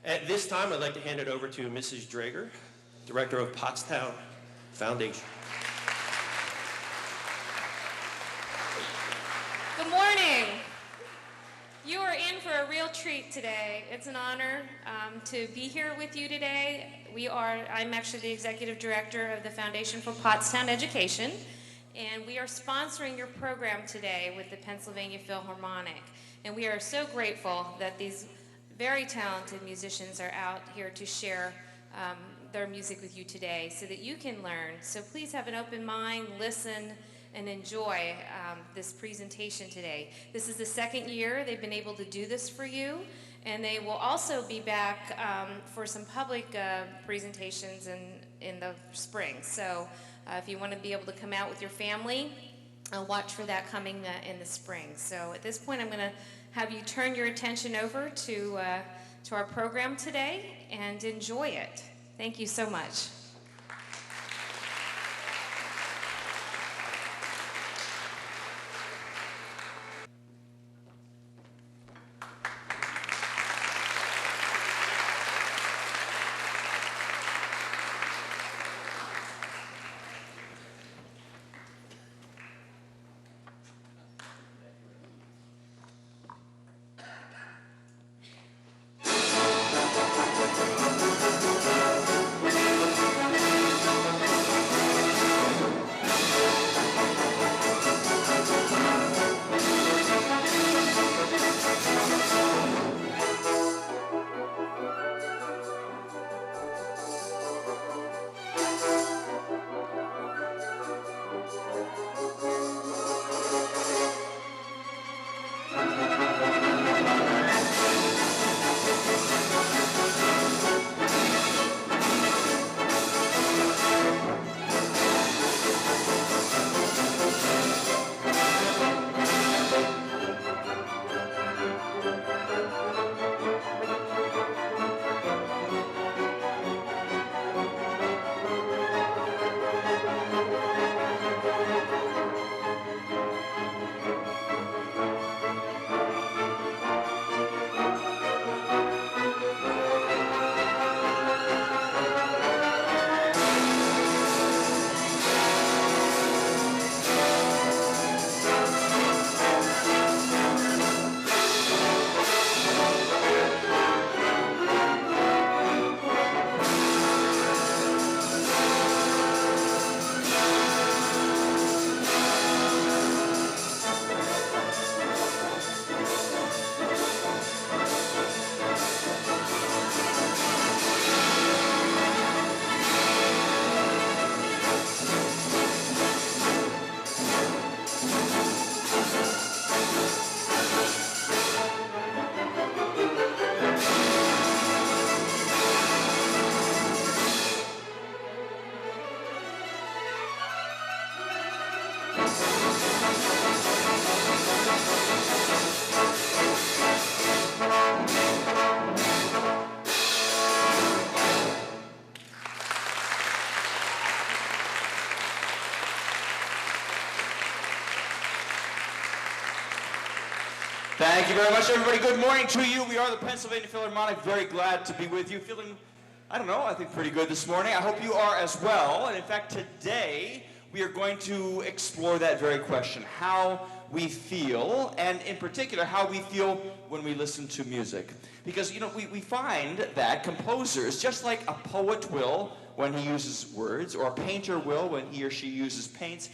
At this time, I'd like to hand it over to Mrs. Drager, Director of Pottstown Foundation. Good morning. You are in for a real treat today. It's an honor to be here with you today. I'm actually the Executive Director of the Foundation for Pottstown Education, and we are sponsoring your program today with the Pennsylvania Philharmonic. And we are so grateful that these very talented musicians are out here to share their music with you today so that you can learn. So please have an open mind, listen, and enjoy this presentation today. This is the second year they've been able to do this for you, and they will also be back for some public presentations in the spring. So if you want to be able to come out with your family, watch for that coming in the spring. So at this point, I'm going to have you turn your attention over to our program today and enjoy it. Thank you so much. Thank you very much, everybody. Good morning to you. We are the Pennsylvania Philharmonic. Very glad to be with you. Feeling, I don't know, I think pretty good this morning. I hope you are as well. And in fact, today we are going to explore that very question, how we feel, and in particular, how we feel when we listen to music. Because, you know, we find that composers, just like a poet will when he uses words, or a painter will when he or she uses paints,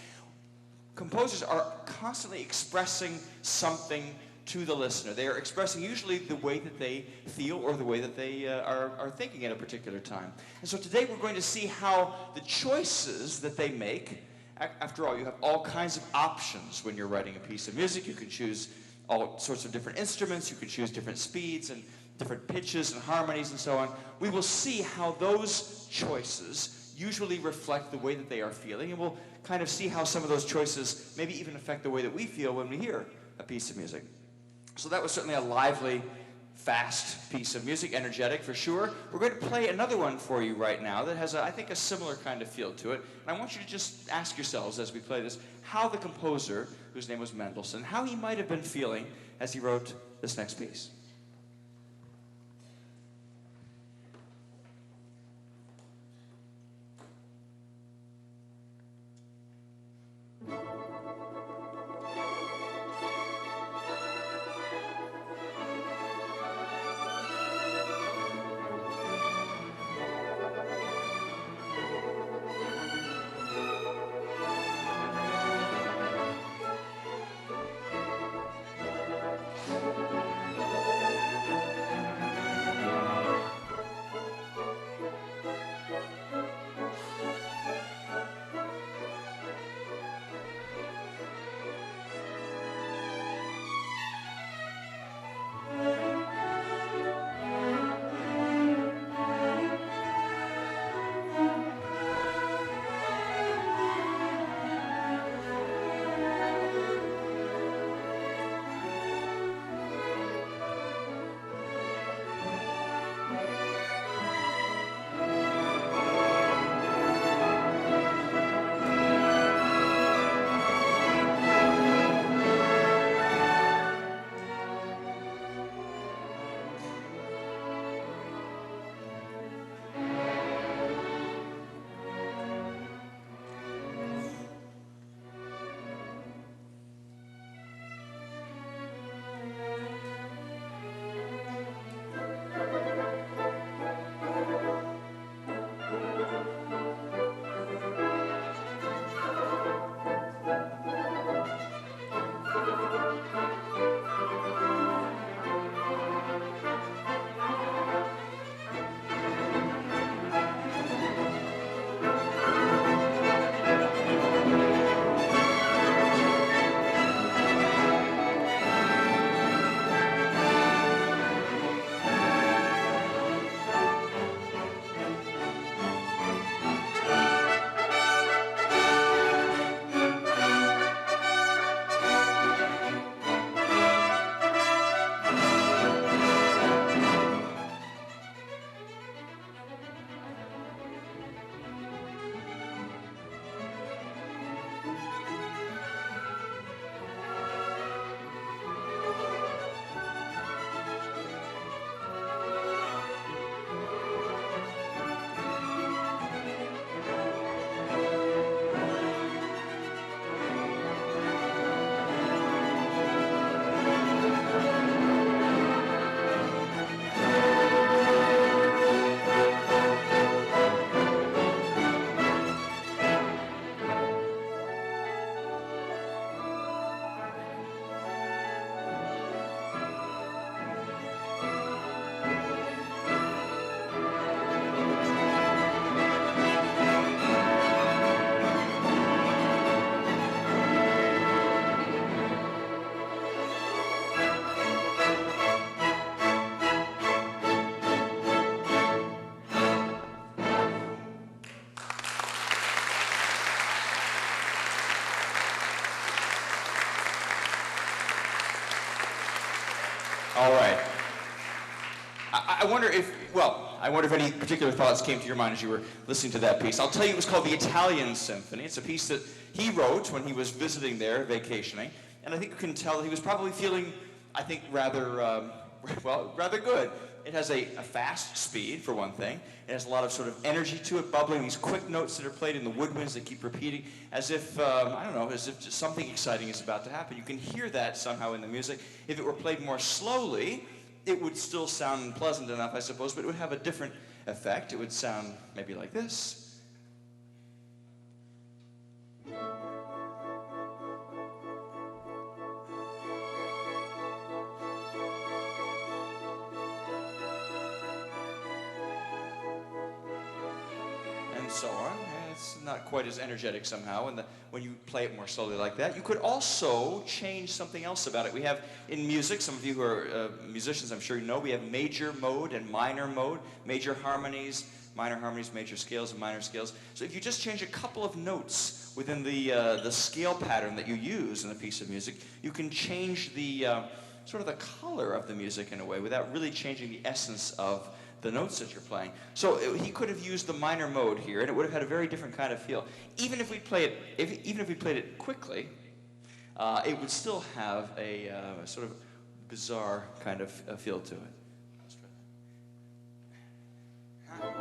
composers are constantly expressing something to the listener. They are expressing usually the way that they feel or the way that they are thinking at a particular time. And so today we're going to see how the choices that they make, after all, you have all kinds of options when you're writing a piece of music. You can choose all sorts of different instruments, you can choose different speeds and different pitches and harmonies and so on. We will see how those choices usually reflect the way that they are feeling, and we'll kind of see how some of those choices maybe even affect the way that we feel when we hear a piece of music. So that was certainly a lively, fast piece of music, energetic for sure. We're going to play another one for you right now that has, I think, a similar kind of feel to it. And I want you to just ask yourselves as we play this, how the composer, whose name was Mendelssohn, how he might have been feeling as he wrote this next piece. wonder if any particular thoughts came to your mind as you were listening to that piece. I'll tell you, it was called the Italian Symphony. It's a piece that he wrote when he was visiting there, vacationing. And I think you can tell that he was probably feeling, I think, rather good. It has a fast speed, for one thing. It has a lot of sort of energy to it, bubbling, these quick notes that are played in the woodwinds that keep repeating, as if, as if just something exciting is about to happen. You can hear that somehow in the music. If it were played more slowly, it would still sound pleasant enough, I suppose, but it would have a different effect. It would sound maybe like this. And so on. It's not quite as energetic somehow when you play it more slowly like that. You could also change something else about it. We have in music, some of you who are musicians, I'm sure you know, we have major mode and minor mode, major harmonies, major scales, and minor scales. So if you just change a couple of notes within the scale pattern that you use in a piece of music, you can change the sort of the color of the music in a way without really changing the essence of the notes that you're playing. So he could have used the minor mode here, and it would have had a very different kind of feel. Even if we played it quickly, it would still have a sort of bizarre kind of feel to it. Let's try that.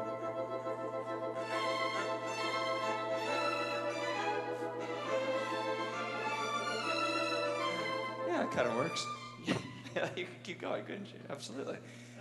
Yeah, it kind of works. Yeah, you could keep going, couldn't you? Absolutely.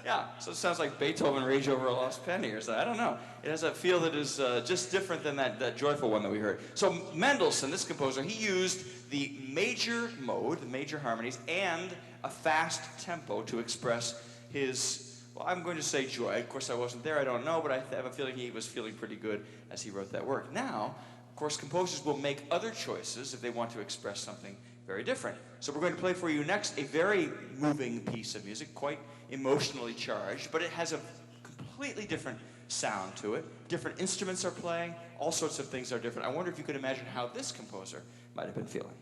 Yeah, so it sounds like Beethoven Rage Over a Lost Penny or something. I don't know. It has a feel that is just different than that joyful one that we heard. So Mendelssohn, this composer, he used the major mode, the major harmonies, and a fast tempo to express his, well, I'm going to say joy. Of course, I wasn't there, I don't know, but I have a feeling he was feeling pretty good as he wrote that work. Now, of course, composers will make other choices if they want to express something very different. So we're going to play for you next a very moving piece of music, quite emotionally charged, but it has a completely different sound to it. Different instruments are playing, all sorts of things are different. I wonder if you could imagine how this composer might have been feeling.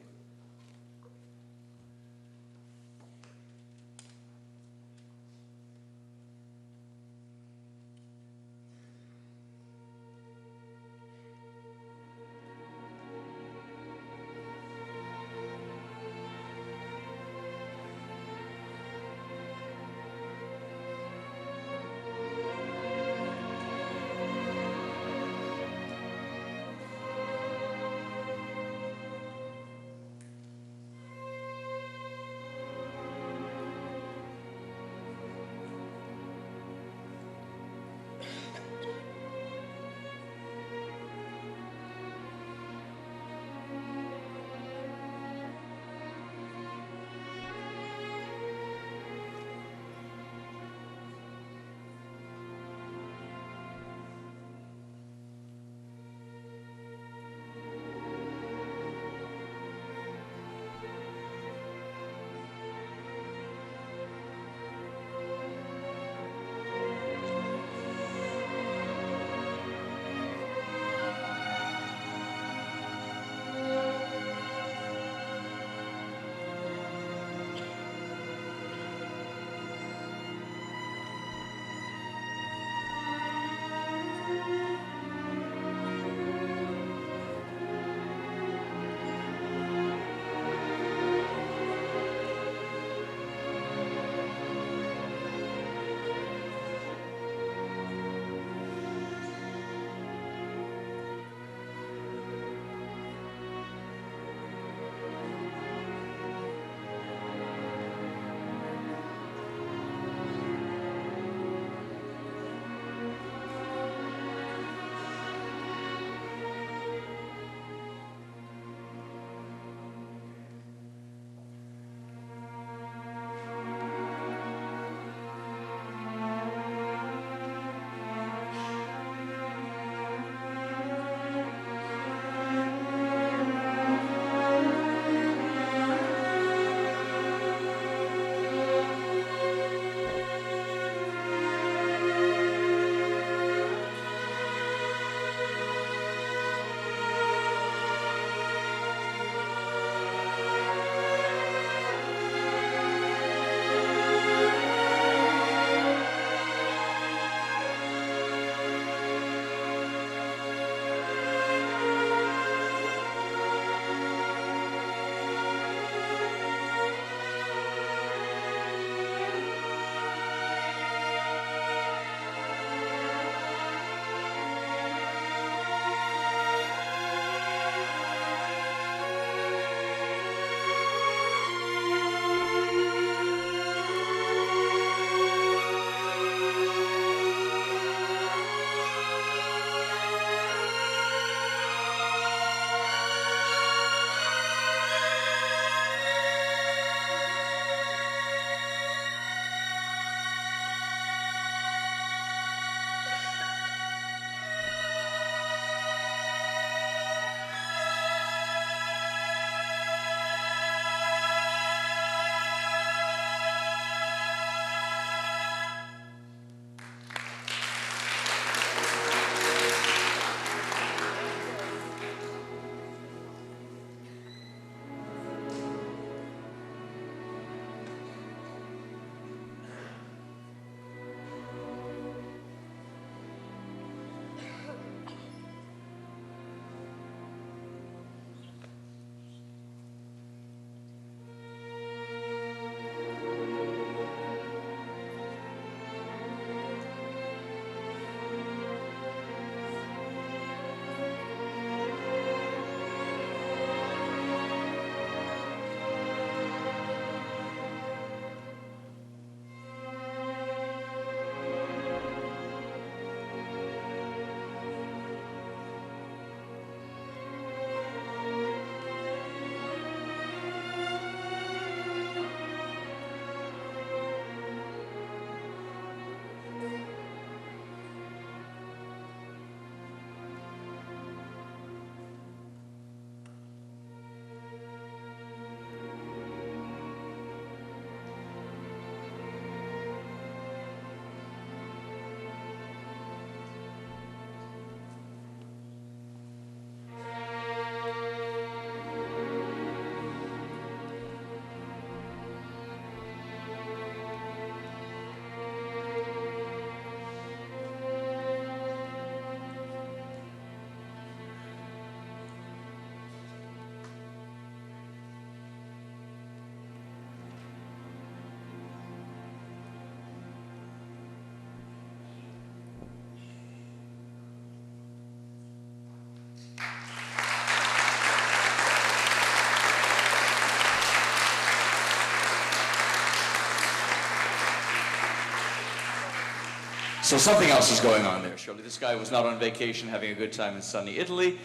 So something else is going on there, surely. This guy was not on vacation having a good time in sunny Italy.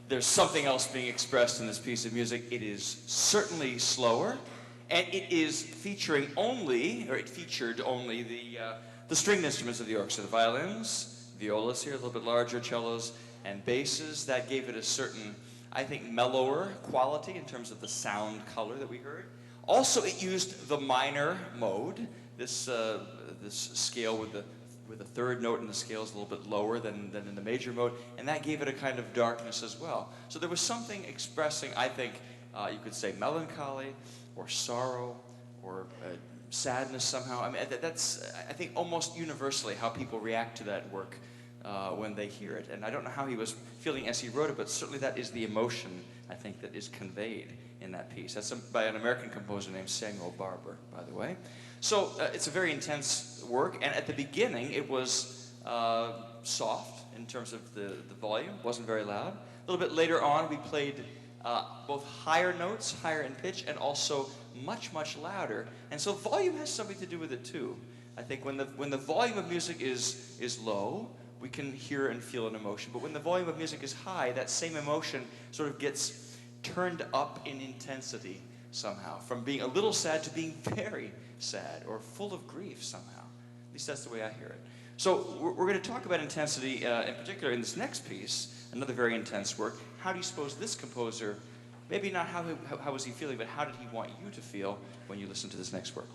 There's something else being expressed in this piece of music. It is certainly slower, and it is featuring only, or it featured only the stringed instruments of the orchestra, the violins, violas here, a little bit larger, cellos, and basses. That gave it a certain, I think, mellower quality in terms of the sound color that we heard. Also, it used the minor mode, this scale with the third note in the scale is a little bit lower than in the major mode, and that gave it a kind of darkness as well. So there was something expressing, I think, you could say melancholy, or sorrow, or sadness somehow. I mean, that's, I think, almost universally how people react to that work when they hear it. And I don't know how he was feeling as he wrote it, but certainly that is the emotion, I think, that is conveyed in that piece. That's by an American composer named Samuel Barber, by the way. So it's a very intense work, and at the beginning it was soft in terms of the volume, wasn't very loud. A little bit later on we played both higher notes, higher in pitch, and also much, much louder. And so volume has something to do with it too. I think when the volume of music is low, we can hear and feel an emotion. But when the volume of music is high, that same emotion sort of gets turned up in intensity somehow, from being a little sad to being very sad or full of grief somehow. At least that's the way I hear it. So we're going to talk about intensity in particular in this next piece, another very intense work. How do you suppose this composer, maybe not how was he feeling, but how did he want you to feel when you listen to this next work?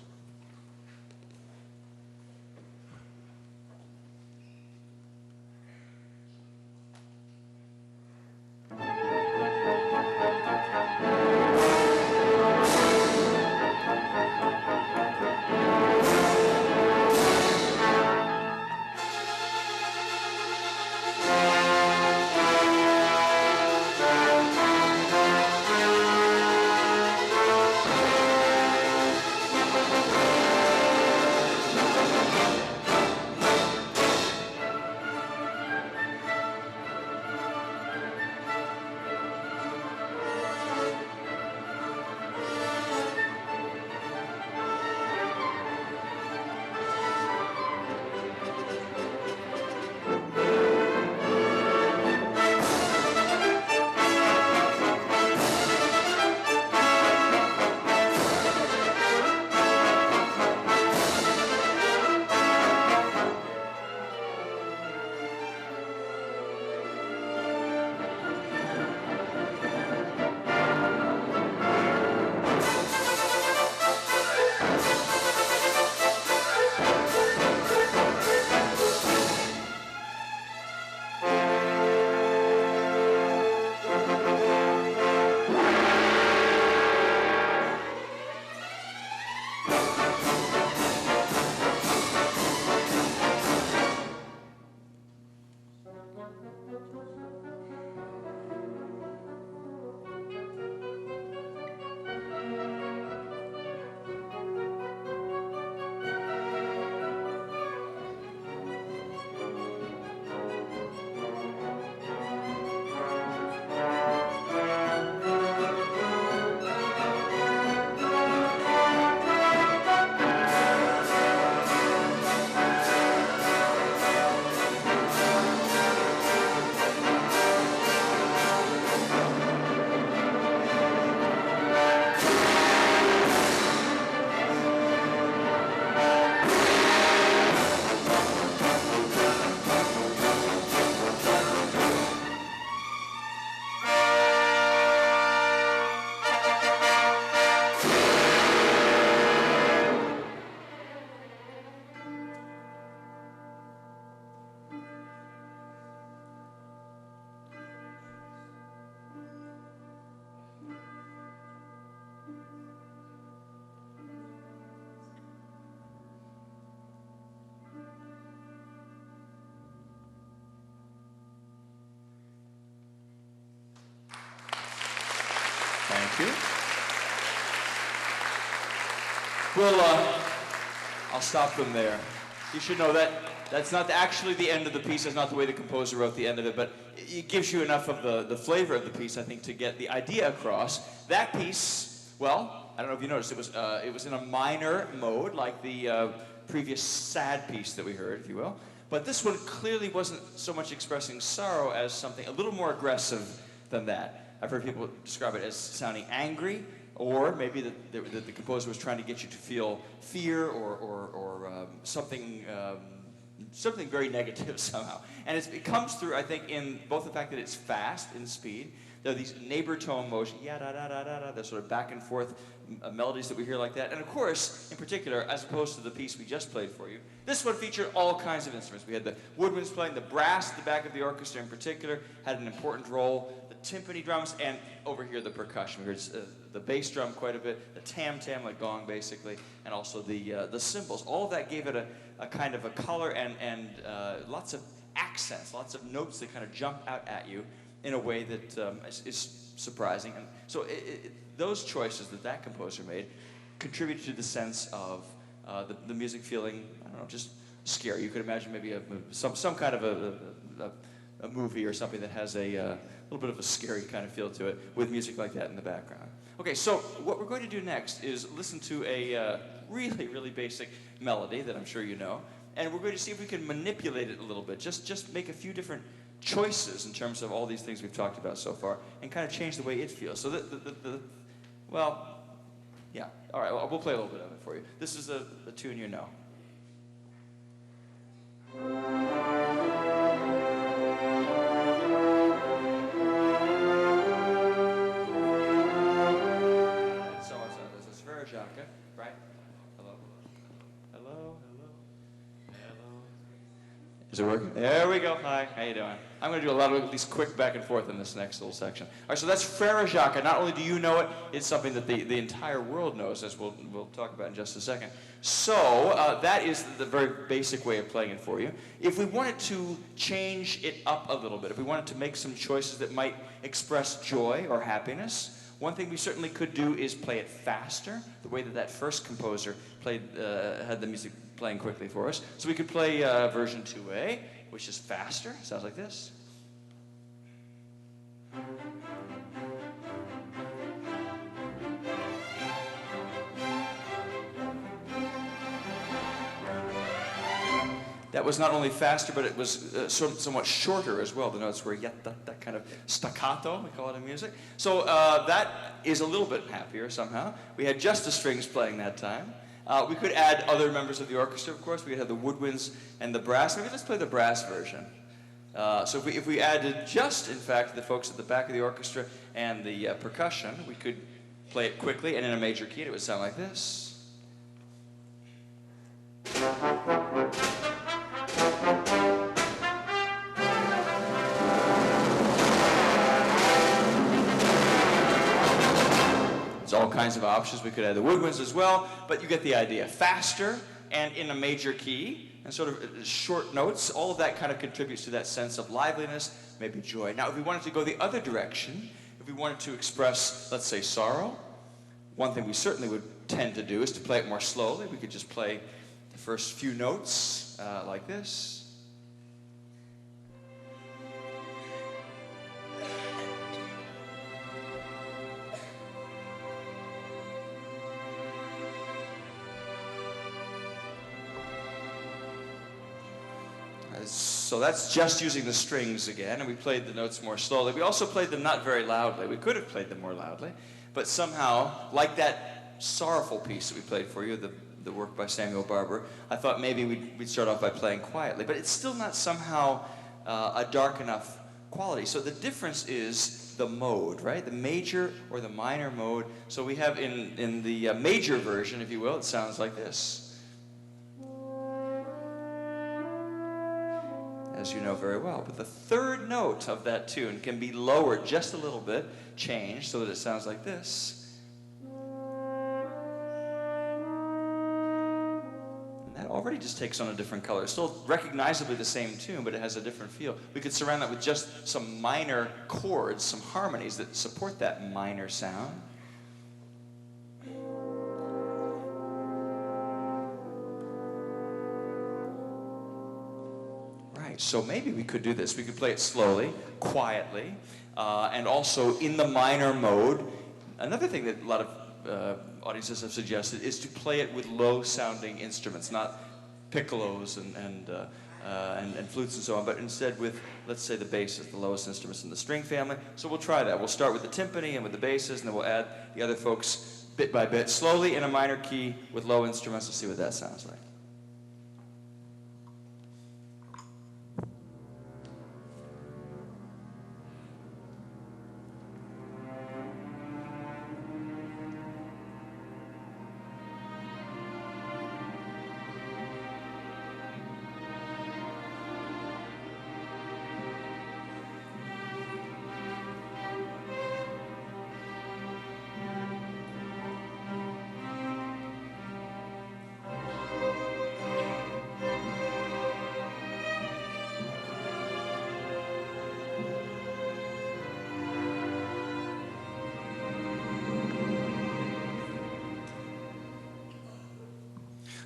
Thank you. Well, I'll stop them there. You should know that that's not actually the end of the piece. That's not the way the composer wrote the end of it, but it gives you enough of the flavor of the piece, I think, to get the idea across. That piece, well, I don't know if you noticed, it was in a minor mode, like the previous sad piece that we heard, if you will. But this one clearly wasn't so much expressing sorrow as something a little more aggressive than that. I've heard people describe it as sounding angry, or maybe that the composer was trying to get you to feel fear or something very negative somehow. And it comes through, I think, in both the fact that it's fast in speed. There are these neighbor tone motion, ya-da-da-da-da-da, the sort of back and forth melodies that we hear like that. And of course, in particular, as opposed to the piece we just played for you, this one featured all kinds of instruments. We had the woodwinds playing, the brass at the back of the orchestra in particular had an important role, the timpani drums, and over here the percussion. We heard the bass drum quite a bit, the tam-tam, like gong basically, and also the cymbals. All of that gave it a kind of a color and lots of accents, lots of notes that kind of jump out at you in a way that is surprising. And so those choices that composer made contributed to the sense of the music feeling, I don't know, just scary. You could imagine maybe some kind of a movie or something that has a little bit of a scary kind of feel to it with music like that in the background. Okay, so what we're going to do next is listen to a really, really basic melody that I'm sure you know, and we're going to see if we can manipulate it a little bit, just make a few different choices in terms of all these things we've talked about so far, and kind of change the way it feels. So well, yeah, all right, we'll play a little bit of it for you. This is a tune you know. So this is Philharmonic, right? Hello? Hello? Is it working? There we go. Hi, how you doing? I'm going to do a lot of these quick back and forth in this next little section. All right, so that's Frere Jacques. Not only do you know it, it's something that the entire world knows, as we'll talk about in just a second. So that is the very basic way of playing it for you. If we wanted to change it up a little bit, if we wanted to make some choices that might express joy or happiness, one thing we certainly could do is play it faster, the way that first composer played, had the music playing quickly for us. So we could play version 2A, which is faster. Sounds like this. That was not only faster, but it was somewhat shorter as well. The notes were yet that kind of staccato, we call it in music. So that is a little bit happier somehow. We had just the strings playing that time. We could add other members of the orchestra, of course. We could have the woodwinds and the brass. Maybe let's play the brass version. So if we added just, in fact, the folks at the back of the orchestra and the percussion, we could play it quickly and in a major key, and it would sound like this. There's all kinds of options. We could add the woodwinds as well, but you get the idea. Faster and in a major key, and sort of short notes, all of that kind of contributes to that sense of liveliness, maybe joy. Now, if we wanted to go the other direction, if we wanted to express, let's say, sorrow, one thing we certainly would tend to do is to play it more slowly. We could just play the first few notes like this. So that's just using the strings again, and we played the notes more slowly. We also played them not very loudly. We could have played them more loudly, but somehow, like that sorrowful piece that we played for you, the work by Samuel Barber, I thought maybe we'd start off by playing quietly, but it's still not somehow a dark enough quality. So the difference is the mode, right? The major or the minor mode. So we have in the major version, if you will, it sounds like this. As you know very well. But the third note of that tune can be lowered just a little bit, changed, so that it sounds like this. And that already just takes on a different color. It's still recognizably the same tune, but it has a different feel. We could surround that with just some minor chords, some harmonies that support that minor sound. So maybe we could do this. We could play it slowly, quietly, and also in the minor mode. Another thing that a lot of audiences have suggested is to play it with low-sounding instruments, not piccolos and and flutes and so on, but instead with, let's say, the basses, the lowest instruments in the string family. So we'll try that. We'll start with the timpani and with the basses, and then we'll add the other folks bit by bit, slowly in a minor key with low instruments. We'll see what that sounds like.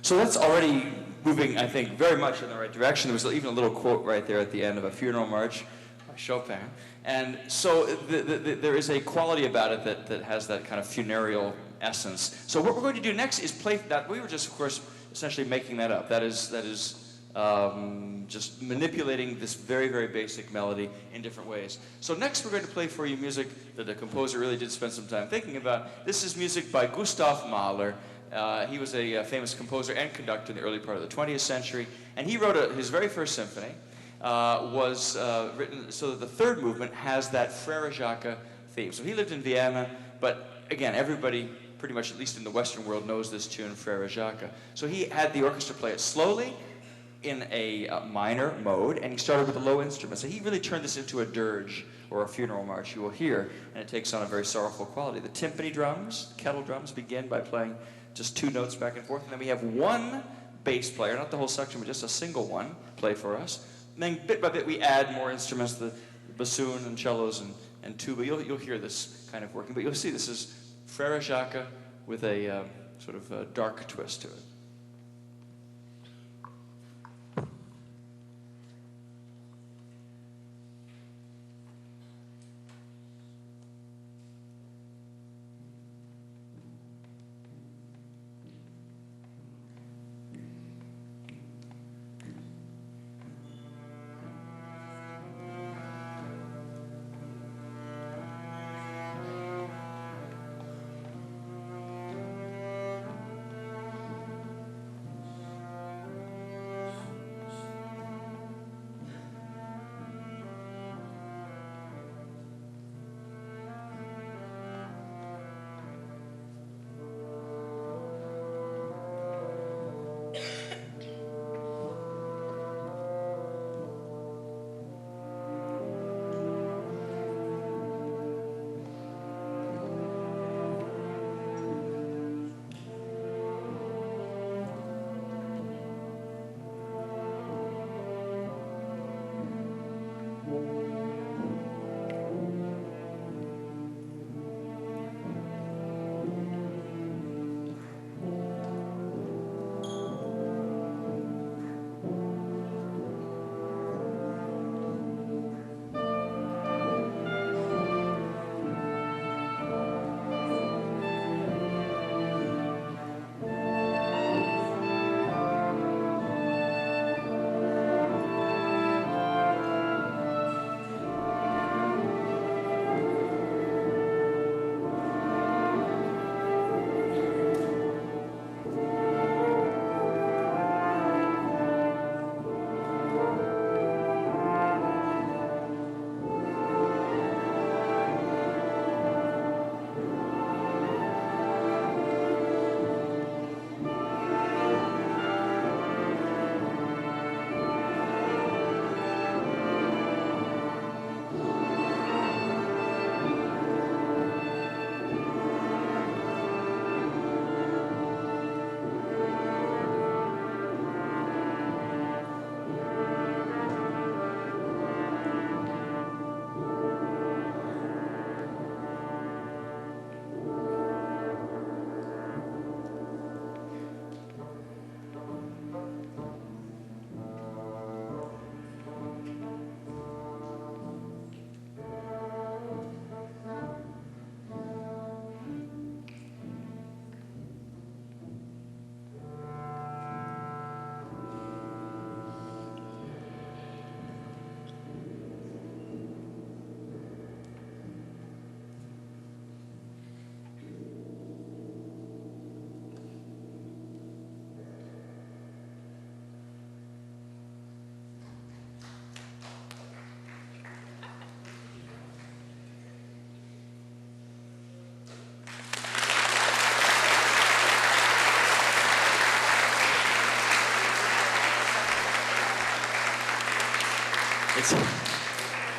So that's already moving, I think, very much in the right direction. There was even a little quote right there at the end of a funeral march by Chopin. And so there is a quality about it that has that kind of funereal essence. So what we're going to do next is play that. We were just, of course, essentially making that up. That is just manipulating this very, very basic melody in different ways. So next we're going to play for you music that the composer really did spend some time thinking about. This is music by Gustav Mahler. He was a famous composer and conductor in the early part of the 20th century, and he wrote his very first symphony was written so that the third movement has that Frere Jacques theme. So he lived in Vienna, but again, everybody pretty much, at least in the Western world, knows this tune, Frere Jacques. So he had the orchestra play it slowly in a minor mode, and he started with a low instrument. So he really turned this into a dirge, or a funeral march you will hear, and it takes on a very sorrowful quality. The timpani drums, kettle drums, begin by playing just two notes back and forth, and then we have one bass player, not the whole section, but just a single one, play for us. And then bit by bit we add more instruments, the bassoon and cellos and tuba. You'll hear this kind of working, but you'll see this is Frere Jacques with a sort of dark twist to it.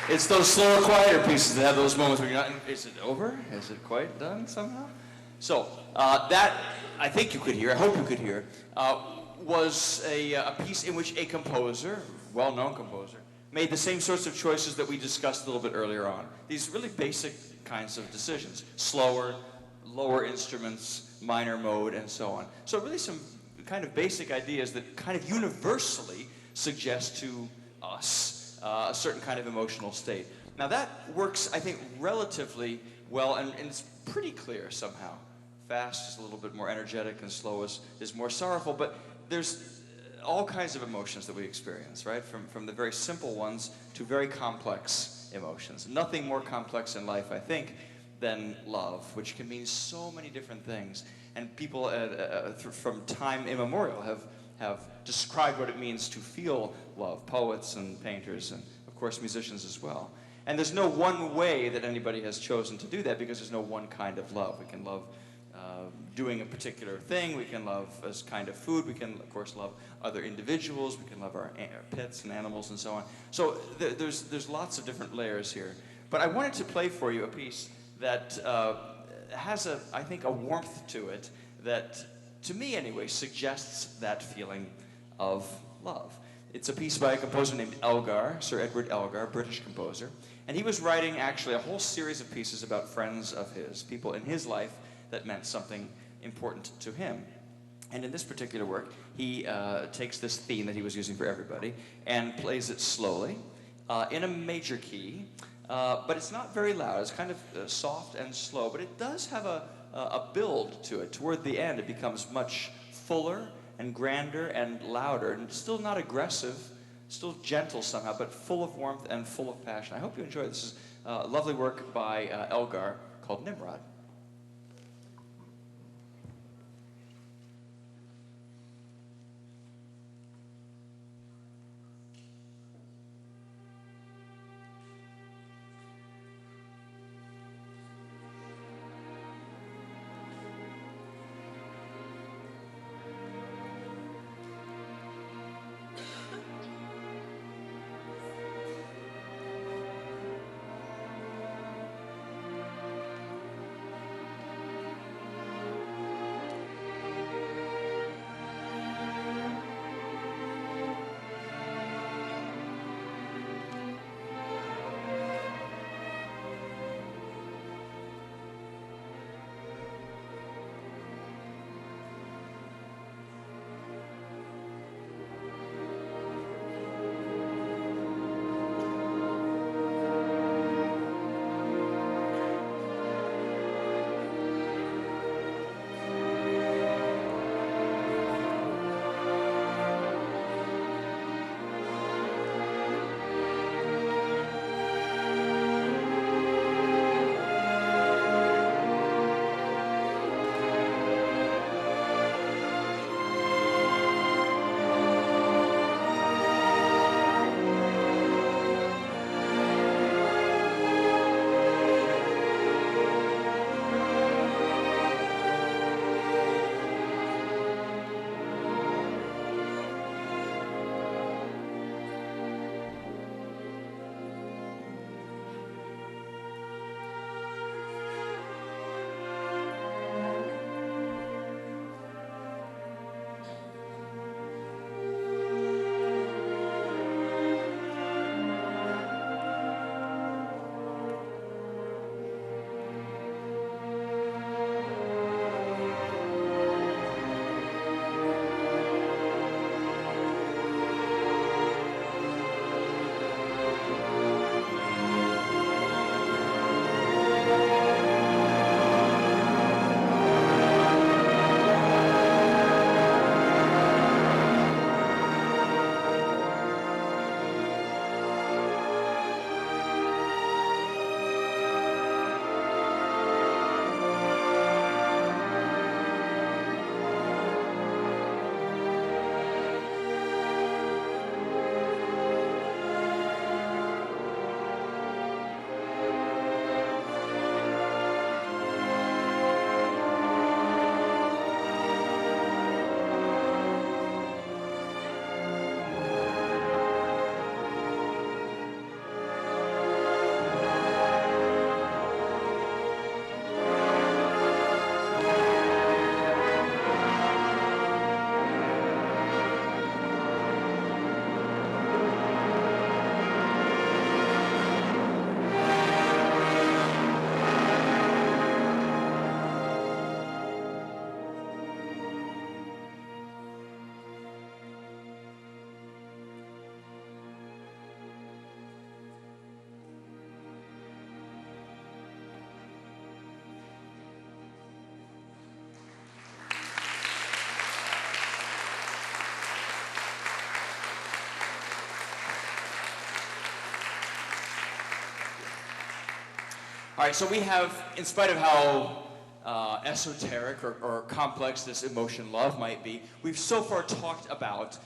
It's those slower, quieter pieces that have those moments where you're not, is it over? Is it quite done somehow? So that, I think you could hear, I hope you could hear, was a piece in which a composer, well-known composer, made the same sorts of choices that we discussed a little bit earlier on. These really basic kinds of decisions. Slower, lower instruments, minor mode, and so on. So really some kind of basic ideas that kind of universally suggest to us a certain kind of emotional state. Now that works, I think, relatively well, and it's pretty clear somehow. Fast is a little bit more energetic, and slow is more sorrowful, but there's all kinds of emotions that we experience, right? From the very simple ones to very complex emotions. Nothing more complex in life, I think, than love, which can mean so many different things. And people from time immemorial have described what it means to feel love, poets and painters and, of course, musicians as well. And there's no one way that anybody has chosen to do that because there's no one kind of love. We can love doing a particular thing, we can love a kind of food, we can, of course, love other individuals, we can love our pets and animals and so on. So there's lots of different layers here. But I wanted to play for you a piece that has, I think, a warmth to it that, to me anyway, suggests that feeling of love. It's a piece by a composer named Elgar, Sir Edward Elgar, British composer. And he was writing, actually, a whole series of pieces about friends of his, people in his life that meant something important to him. And in this particular work, he takes this theme that he was using for everybody and plays it slowly in a major key, but it's not very loud. It's kind of soft and slow, but it does have a build to it. Toward the end, it becomes much fuller and grander and louder, and still not aggressive, still gentle somehow, but full of warmth and full of passion. I hope you enjoy it. This is a lovely work by Elgar called Nimrod. All right, so we have, in spite of how esoteric or complex this emotion love might be, we've so far talked about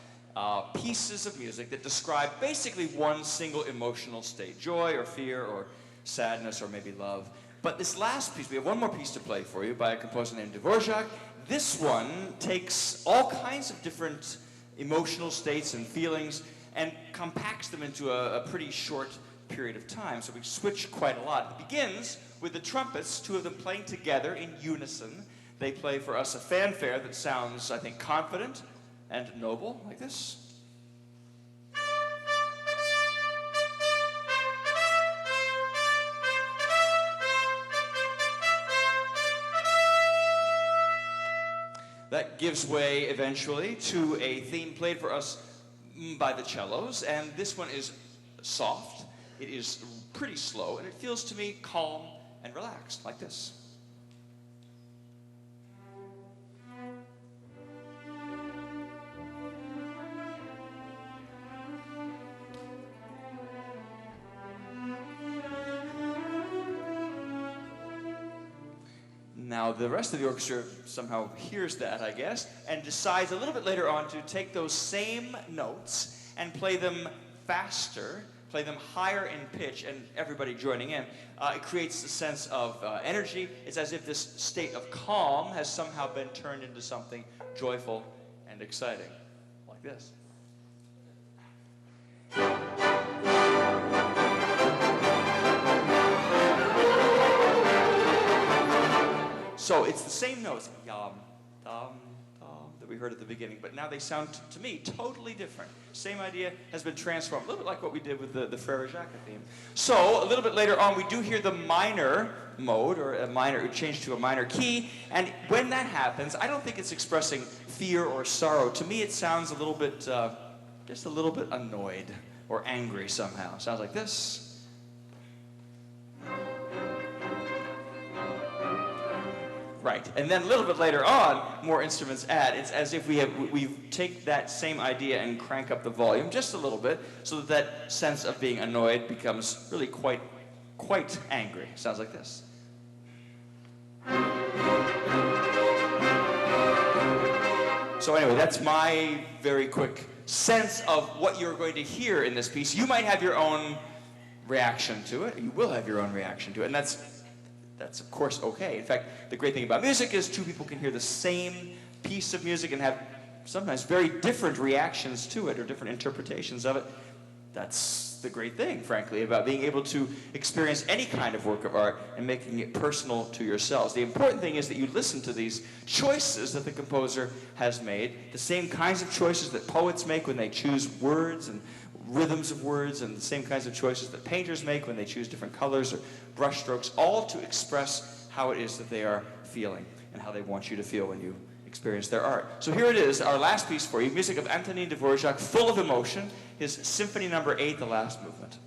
pieces of music that describe basically one single emotional state, joy or fear or sadness or maybe love. But this last piece, we have one more piece to play for you by a composer named Dvorak. This one takes all kinds of different emotional states and feelings and compacts them into a pretty short period of time. So we switch quite a lot. It begins with the trumpets, two of them playing together in unison. They play for us a fanfare that sounds, I think, confident and noble, like this. That gives way eventually to a theme played for us by the cellos, and this one is soft, it is pretty slow, and it feels to me calm and relaxed, like this. Now, the rest of the orchestra somehow hears that, I guess, and decides a little bit later on to take those same notes and play them faster, play them higher in pitch, and everybody joining in. It creates a sense of energy. It's as if this state of calm has somehow been turned into something joyful and exciting, like this. So it's the same notes, yum, dum, dum, that we heard at the beginning, but now they sound, to me, totally different. Same idea has been transformed, a little bit like what we did with the Frere Jacques theme. So a little bit later on, we do hear the minor mode, or a minor, change to a minor key, and when that happens, I don't think it's expressing fear or sorrow. To me, it sounds a little bit, just a little bit annoyed or angry somehow. Sounds like this. Right, and then a little bit later on, more instruments add. It's as if we take that same idea and crank up the volume just a little bit, so that that sense of being annoyed becomes really quite angry. Sounds like this. So anyway, that's my very quick sense of what you're going to hear in this piece. You might have your own reaction to it. You will have your own reaction to it, and that's of course okay. In fact, the great thing about music is two people can hear the same piece of music and have sometimes very different reactions to it or different interpretations of it. That's the great thing, frankly, about being able to experience any kind of work of art and making it personal to yourselves. The important thing is that you listen to these choices that the composer has made, the same kinds of choices that poets make when they choose words and rhythms of words, and the same kinds of choices that painters make when they choose different colors or brush strokes, all to express how it is that they are feeling and how they want you to feel when you experience their art. So here it is, our last piece for you, music of Antonin Dvorak, full of emotion, his Symphony No. 8, the last movement.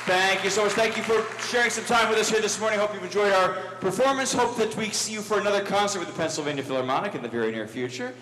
Thank you so much. Thank you for sharing some time with us here this morning. Hope you've enjoyed our performance. Hope that we see you for another concert with the Pennsylvania Philharmonic in the very near future.